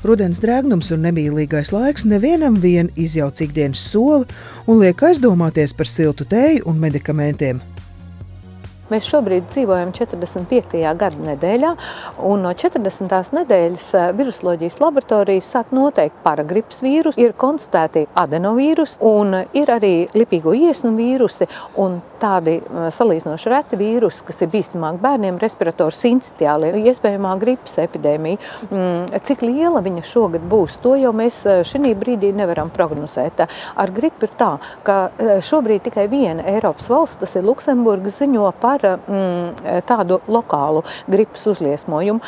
Rudens drēgnums un nemīlīgais laiks nevienam vien izjauc ikdienas soli un liek aizdomāties par siltu tēju un medikamentiem. Mēs šobrīd dzīvojam 45. gada nedēļā, un no 40. nedēļas virusoloģijas laboratorijas sāk noteikt paragripas vīrusu, ir konstatēti adenovīrusi un ir arī lipīgo iesnu vīrusi un tādi salīdzinoši reti vīrusi, kas ir bīstamāk bērniem, respiratoru sincitiāli, iespējamā gripas epidēmija. Cik liela viņa šogad būs, to jau mēs šī brīdī nevaram prognozēt. Ar gripu ir tā, ka šobrīd tikai viena Eiropas valsts, tas ir Luksemburga, ziņo par tādu lokālu gripas uzliesmojumu.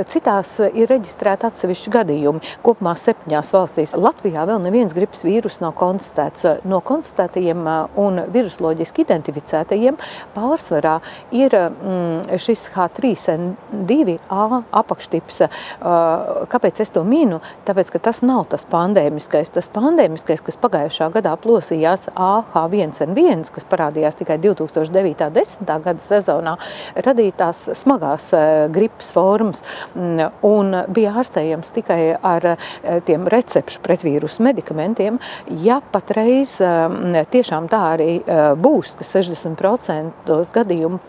Citās ir reģistrēti atsevišķi gadījumi. Kopumā 7 valstīs. Latvijā vēl neviens gripas vīrus nav konstatēts. No konstatētajiem un virusoloģiski identificētajiem pārsvarā ir šis H3N2A apakštips. Kāpēc es to minu? Tāpēc, ka tas nav tas pandēmiskais. Tas pandēmiskais, kas pagājušā gadā plosījās H1N1, kas parādījās tikai 2009.–10. gada sezonā, radītās smagās gripas formas un bija ārstējams tikai ar tiem recepšu pretvīrusu medikamentiem. Ja patreiz tiešām tā arī būs, ka 60% gadījumu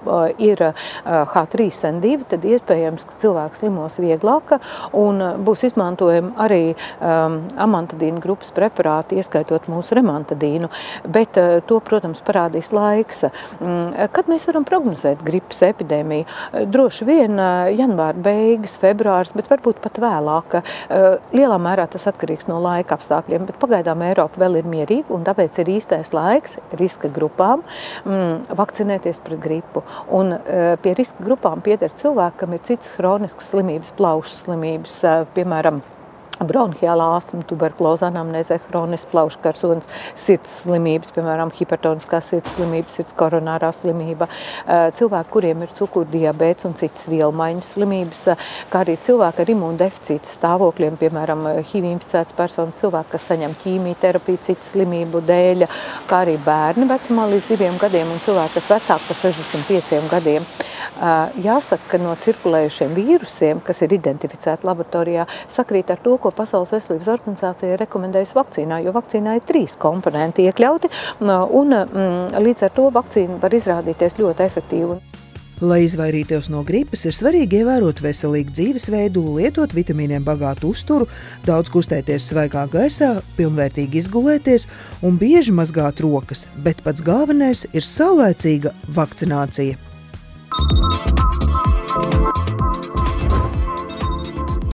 ir H3N2, tad iespējams, ka cilvēks slimos vieglāk un būs izmantojami arī amantadīna grupas preparāti, ieskaitot mūsu remantadīnu, bet to, protams, parādīs laiks. Kad mēs varam prognozēt gripas epidēmiju? Droši vien janvāra beigas, februārs, bet varbūt pat vēlāk. Lielā mērā tas atkarīgs no laika apstākļiem, bet pagaidām Eiropa vēl ir mierīga un tāpēc ir īstais laiks riska grupām vakcinēties pret gripu. Un pie riska grupām pieder cilvēkam ir citas hroniskas slimības, plaušu slimības, piemēram, bronhiālā astma, tuberkuloze, anamnēzē, hronisks plaušu karsonis, sirds slimības, piemēram, hipertoniskā sirds slimības, sirds koronārā slimība, cilvēki, kuriem ir cukurdiabēts un citas vielmaiņas slimības, kā arī cilvēki ar imūndeficīta stāvokļiem, piemēram, HIV inficēts personas, cilvēki, kas saņem ķīmijterapiju citas slimību dēļ, kā arī bērni vecumā līdz 2 gadiem un cilvēki, kas vecāki par 65 gadiem. Jāsaka, ka no cirkulējušiem vīrusiem, kas ir identificēti laboratorijā, sakrīt ar to, ko Pasaules veselības organizācija ir rekomendējusi vakcīnā, jo vakcīnā ir 3 komponenti iekļauti, un līdz ar to vakcīna var izrādīties ļoti efektīva. Lai izvairītos no gripas, ir svarīgi ievērot veselīgu dzīvesveidu, lietot vitamīniem bagātu uzturu, daudz kustēties svaigā gaisā, pilnvērtīgi izgulēties un bieži mazgāt rokas, bet pats galvenais ir saulēcīga vakcinācija.